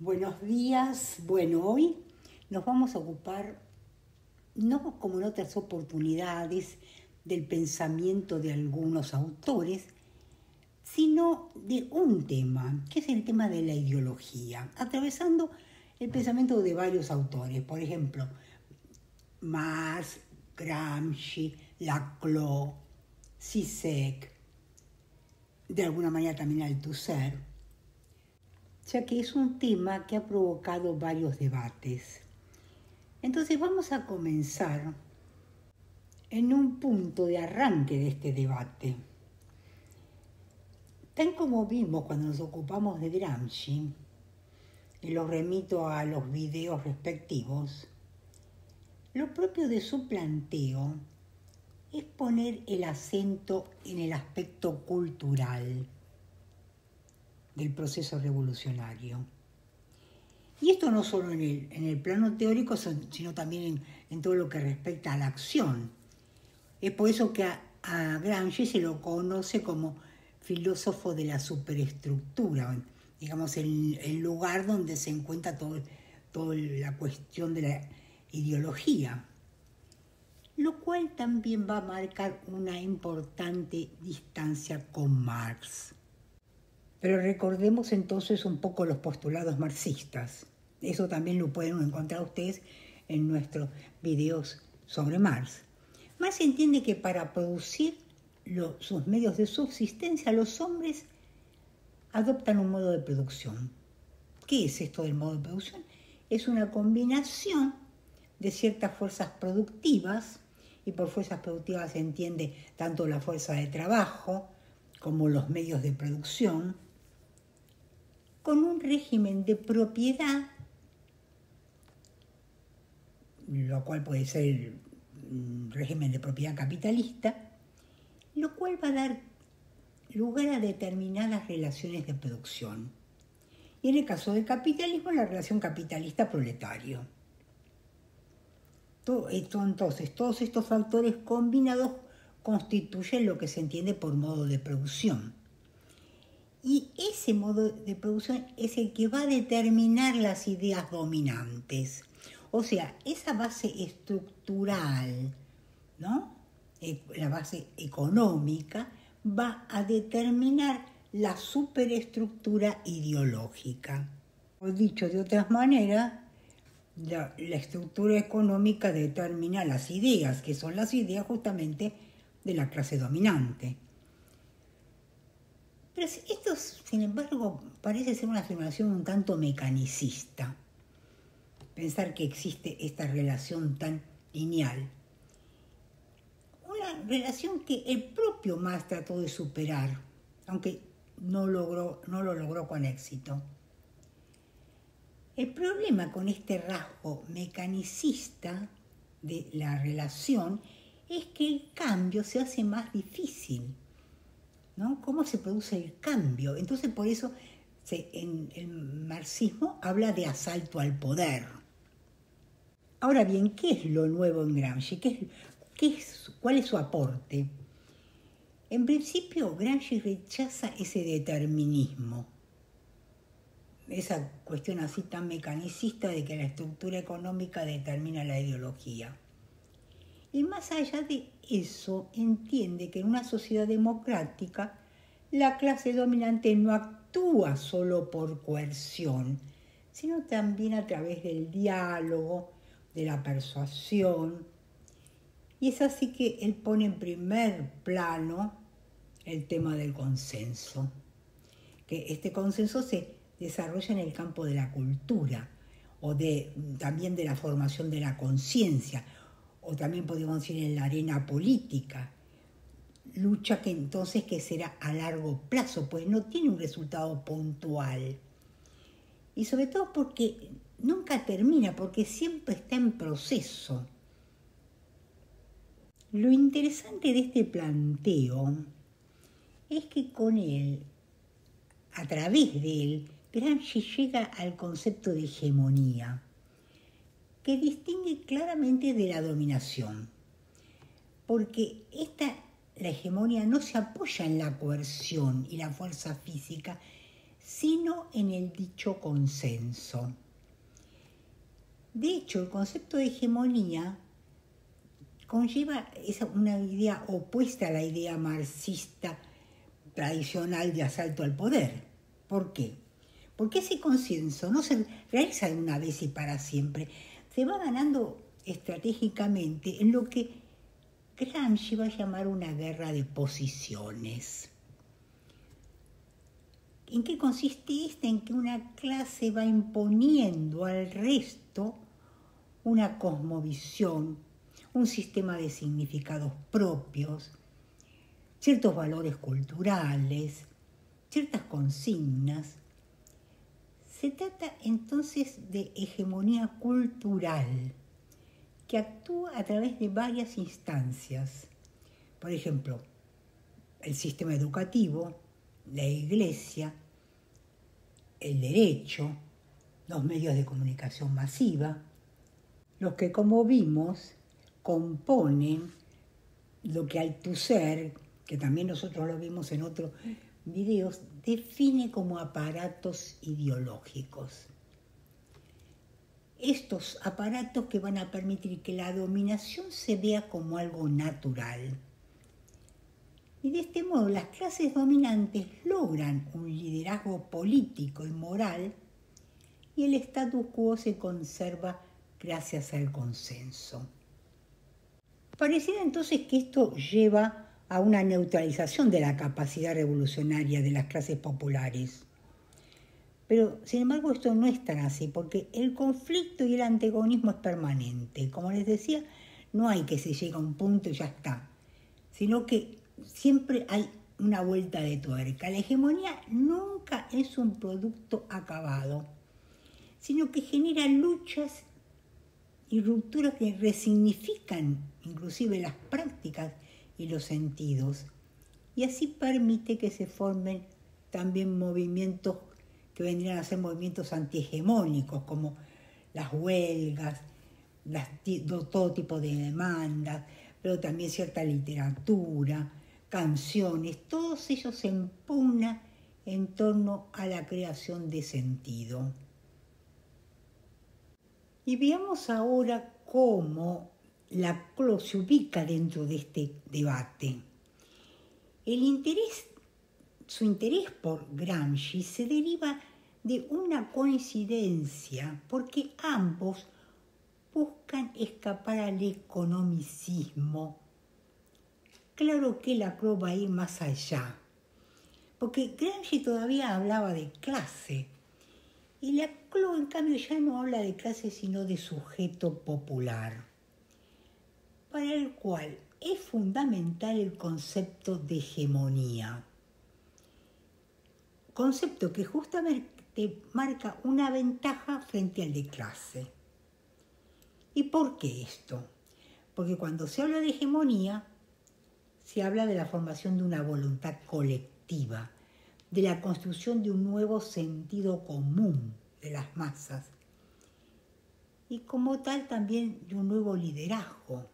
Buenos días. Bueno, hoy nos vamos a ocupar, no como en otras oportunidades, del pensamiento de algunos autores, sino de un tema, que es el tema de la ideología, atravesando el pensamiento de varios autores. Por ejemplo, Marx, Gramsci, Laclau, Zizek, de alguna manera también Althusser, ya que es un tema que ha provocado varios debates. Entonces vamos a comenzar en un punto de arranque de este debate. Tal como vimos cuando nos ocupamos de Gramsci, y los remito a los videos respectivos, lo propio de su planteo es poner el acento en el aspecto cultural del proceso revolucionario. Y esto no solo en el plano teórico, sino también en todo lo que respecta a la acción. Es por eso que a Gramsci se lo conoce como filósofo de la superestructura, digamos, el lugar donde se encuentra toda la cuestión de la ideología, lo cual también va a marcar una importante distancia con Marx. Pero recordemos entonces un poco los postulados marxistas. Eso también lo pueden encontrar ustedes en nuestros videos sobre Marx. Marx entiende que para producir sus medios de subsistencia, los hombres adoptan un modo de producción. ¿Qué es esto del modo de producción? Es una combinación de ciertas fuerzas productivas, y por fuerzas productivas se entiende tanto la fuerza de trabajo como los medios de producción, con un régimen de propiedad, lo cual puede ser el régimen de propiedad capitalista, lo cual va a dar lugar a determinadas relaciones de producción. Y en el caso del capitalismo, la relación capitalista-proletario. Entonces, todos estos factores combinados constituyen lo que se entiende por modo de producción. Y ese modo de producción es el que va a determinar las ideas dominantes. O sea, esa base estructural, ¿no? La base económica, va a determinar la superestructura ideológica. O dicho de otras maneras, la estructura económica determina las ideas, que son las ideas justamente de la clase dominante. Pero esto, sin embargo, parece ser una afirmación un tanto mecanicista. Pensar que existe esta relación tan lineal. Una relación que el propio Marx trató de superar, aunque no lo logró con éxito. El problema con este rasgo mecanicista de la relación es que el cambio se hace más difícil, ¿no? ¿Cómo se produce el cambio? Entonces, por eso en el marxismo habla de asalto al poder. Ahora bien, ¿qué es lo nuevo en Gramsci? ¿Cuál es su aporte? En principio, Gramsci rechaza ese determinismo, esa cuestión así tan mecanicista de que la estructura económica determina la ideología. Y más allá de eso, entiende que en una sociedad democrática la clase dominante no actúa solo por coerción, sino también a través del diálogo, de la persuasión. Y es así que él pone en primer plano el tema del consenso, que este consenso se desarrolla en el campo de la cultura, o también de la formación de la conciencia, o también podemos decir en la arena política. Lucha que será a largo plazo, pues no tiene un resultado puntual. Y sobre todo porque nunca termina, porque siempre está en proceso. Lo interesante de este planteo es que con él, a través de él, Gramsci llega al concepto de hegemonía, que distingue claramente de la dominación, porque la hegemonía no se apoya en la coerción y la fuerza física, sino en el dicho consenso. De hecho, el concepto de hegemonía conlleva una idea opuesta a la idea marxista tradicional de asalto al poder. ¿Por qué? Porque ese consenso no se realiza de una vez y para siempre. Se va ganando estratégicamente en lo que Gramsci va a llamar una guerra de posiciones. ¿En qué consiste esta? En que una clase va imponiendo al resto una cosmovisión, un sistema de significados propios, ciertos valores culturales, ciertas consignas. Se trata entonces de hegemonía cultural que actúa a través de varias instancias. Por ejemplo, el sistema educativo, la iglesia, el derecho, los medios de comunicación masiva, los que, como vimos, componen lo que Althusser, que también nosotros lo vimos en otros videos, define como aparatos ideológicos. Estos aparatos que van a permitir que la dominación se vea como algo natural. Y de este modo las clases dominantes logran un liderazgo político y moral y el status quo se conserva gracias al consenso. Pareciera entonces que esto lleva a una neutralización de la capacidad revolucionaria de las clases populares. Pero, sin embargo, esto no es tan así, porque el conflicto y el antagonismo es permanente. Como les decía, no hay que se llegue a un punto y ya está, sino que siempre hay una vuelta de tuerca. La hegemonía nunca es un producto acabado, sino que genera luchas y rupturas que resignifican inclusive las prácticas y los sentidos. Y así permite que se formen también movimientos que vendrían a ser movimientos antihegemónicos, como las huelgas, todo tipo de demandas, pero también cierta literatura, canciones, todos ellos se impugnan en torno a la creación de sentido. Y veamos ahora cómo la CLO se ubica dentro de este debate. Su interés por Gramsci se deriva de una coincidencia, porque ambos buscan escapar al economicismo. Claro que la CLO va a ir más allá, porque Gramsci todavía hablaba de clase, y la CLO en cambio ya no habla de clase sino de sujeto popular, para el cual es fundamental el concepto de hegemonía. Concepto que justamente marca una ventaja frente al de clase. ¿Y por qué esto? Porque cuando se habla de hegemonía, se habla de la formación de una voluntad colectiva, de la construcción de un nuevo sentido común de las masas y como tal también de un nuevo liderazgo,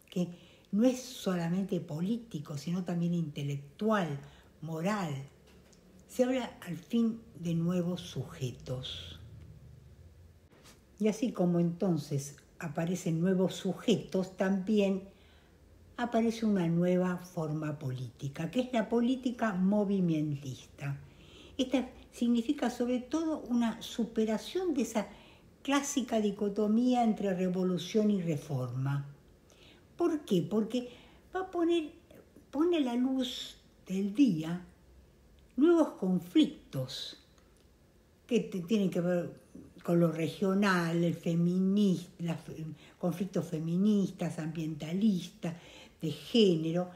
que no es solamente político, sino también intelectual, moral. Se habla al fin de nuevos sujetos. Y así como entonces aparecen nuevos sujetos, también aparece una nueva forma política, que es la política movimentista. Esta significa sobre todo una superación de esa clásica dicotomía entre revolución y reforma. ¿Por qué? Porque pone a la luz del día nuevos conflictos que tienen que ver con lo regional, el conflictos feministas, ambientalistas, de género,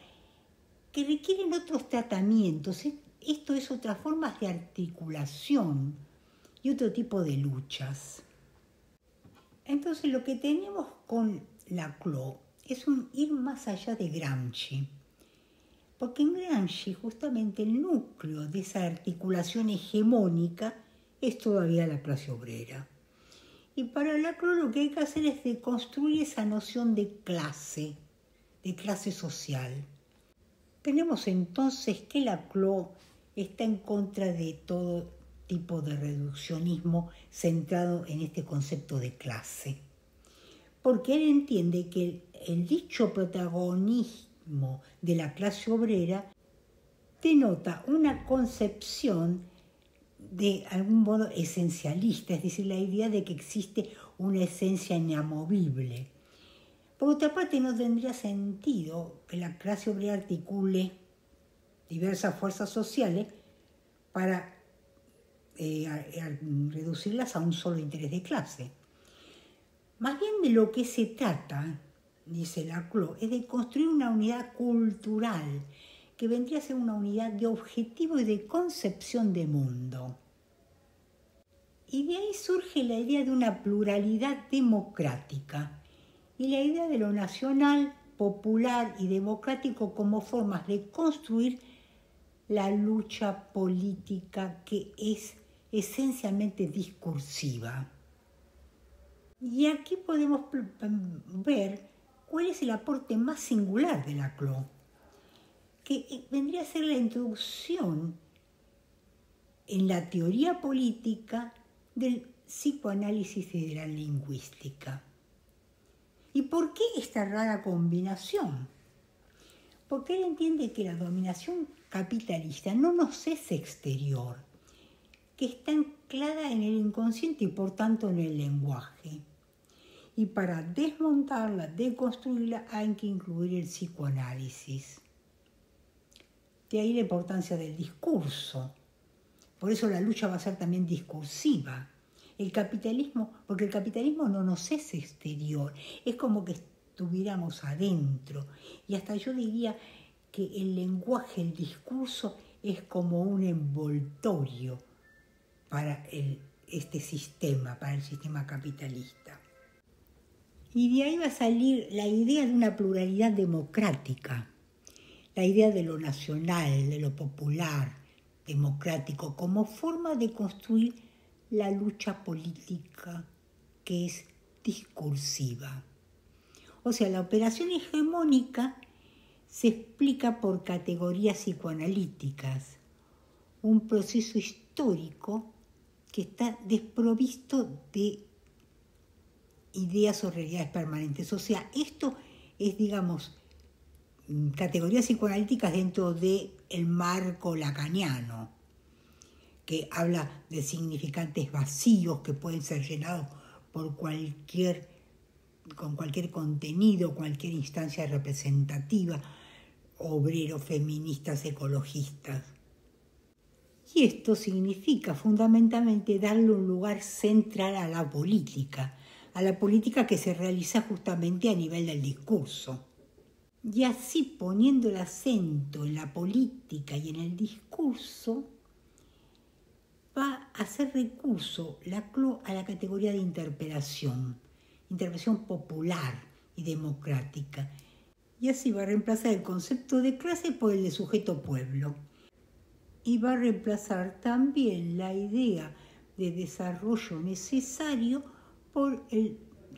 que requieren otros tratamientos. Esto es otras formas de articulación y otro tipo de luchas. Entonces lo que tenemos con la CLO es un ir más allá de Gramsci, porque en Gramsci justamente el núcleo de esa articulación hegemónica es todavía la clase obrera. Y para la CLO lo que hay que hacer es deconstruir esa noción de clase social. Tenemos entonces que la CLO está en contra de todo tipo de reduccionismo centrado en este concepto de clase. Porque él entiende que el dicho protagonismo de la clase obrera denota una concepción de algún modo esencialista, es decir, la idea de que existe una esencia inamovible. Por otra parte, no tendría sentido que la clase obrera articule diversas fuerzas sociales para reducirlas a un solo interés de clase. Más bien de lo que se trata, dice Laclau, es de construir una unidad cultural que vendría a ser una unidad de objetivo y de concepción de mundo. Y de ahí surge la idea de una pluralidad democrática y la idea de lo nacional, popular y democrático como formas de construir la lucha política que es esencialmente discursiva. Y aquí podemos ver cuál es el aporte más singular de Laclau, que vendría a ser la introducción en la teoría política del psicoanálisis y de la lingüística. ¿Y por qué esta rara combinación? Porque él entiende que la dominación capitalista no nos es exterior, que está anclada en el inconsciente y por tanto en el lenguaje. Y para desmontarla, deconstruirla, hay que incluir el psicoanálisis. De ahí la importancia del discurso. Por eso la lucha va a ser también discursiva. Porque el capitalismo no nos es exterior, es como que estuviéramos adentro. Y hasta yo diría que el lenguaje, el discurso, es como un envoltorio para este sistema, para el sistema capitalista. Y de ahí va a salir la idea de una pluralidad democrática, la idea de lo nacional, de lo popular, democrático, como forma de construir la lucha política que es discursiva. O sea, la operación hegemónica se explica por categorías psicoanalíticas, un proceso histórico que está desprovisto de ideas o realidades permanentes. O sea, esto es, digamos, categorías psicoanalíticas dentro del marco lacaniano, que habla de significantes vacíos que pueden ser llenados con cualquier contenido, cualquier instancia representativa, obreros, feministas, ecologistas. Y esto significa fundamentalmente darle un lugar central a la política que se realiza justamente a nivel del discurso. Y así, poniendo el acento en la política y en el discurso, va a hacer recurso Laclau a la categoría de interpelación popular y democrática. Y así va a reemplazar el concepto de clase por el de sujeto-pueblo. Y va a reemplazar también la idea de desarrollo necesario por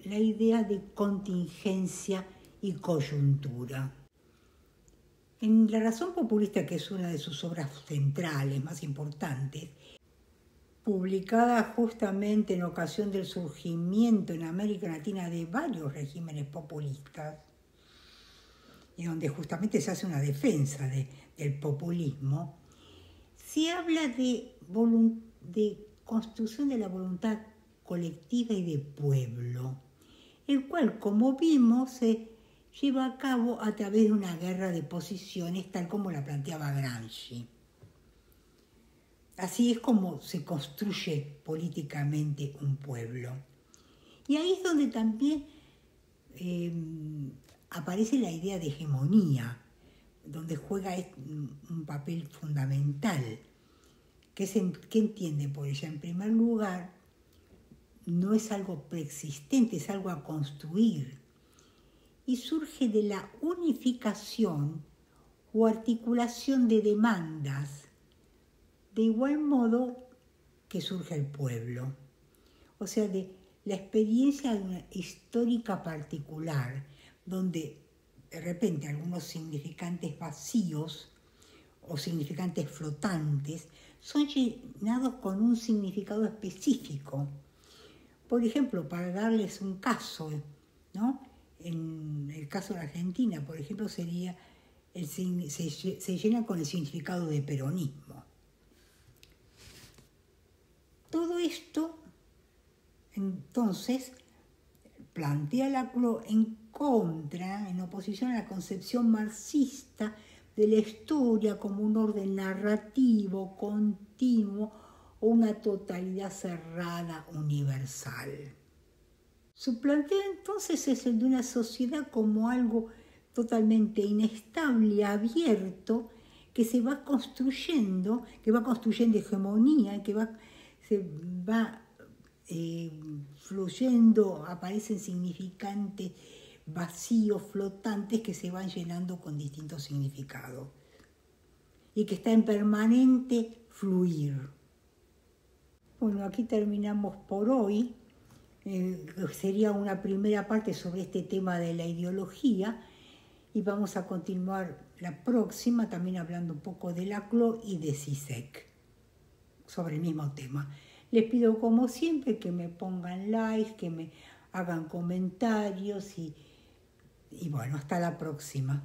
la idea de contingencia y coyuntura. En La razón populista, que es una de sus obras centrales más importantes, publicada justamente en ocasión del surgimiento en América Latina de varios regímenes populistas, y donde justamente se hace una defensa del populismo, se habla de construcción de la voluntad colectiva y de pueblo, el cual, como vimos, se lleva a cabo a través de una guerra de posiciones, tal como la planteaba Gramsci. Así es como se construye políticamente un pueblo. Y ahí es donde también aparece la idea de hegemonía, donde juega un papel fundamental. ¿Qué entiende por ella? En primer lugar, no es algo preexistente, es algo a construir. Y surge de la unificación o articulación de demandas, de igual modo que surge el pueblo. O sea, de la experiencia de una histórica particular, donde de repente algunos significantes vacíos o significantes flotantes son llenados con un significado específico. Por ejemplo, para darles un caso, ¿no? En el caso de Argentina, por ejemplo, sería se llena con el significado de peronismo. Todo esto, entonces, plantea la CLO en contra, en oposición a la concepción marxista de la historia como un orden narrativo, continuo o una totalidad cerrada, universal. Su planteo entonces es el de una sociedad como algo totalmente inestable, abierto, que se va construyendo, que va construyendo hegemonía, se va fluyendo, aparecen significantes vacíos, flotantes, que se van llenando con distintos significados y que está en permanente fluir. Bueno, aquí terminamos por hoy. Sería una primera parte sobre este tema de la ideología y vamos a continuar la próxima también hablando un poco de la CLO y de Zizek sobre el mismo tema. Les pido como siempre que me pongan like, que me hagan comentarios y bueno, hasta la próxima.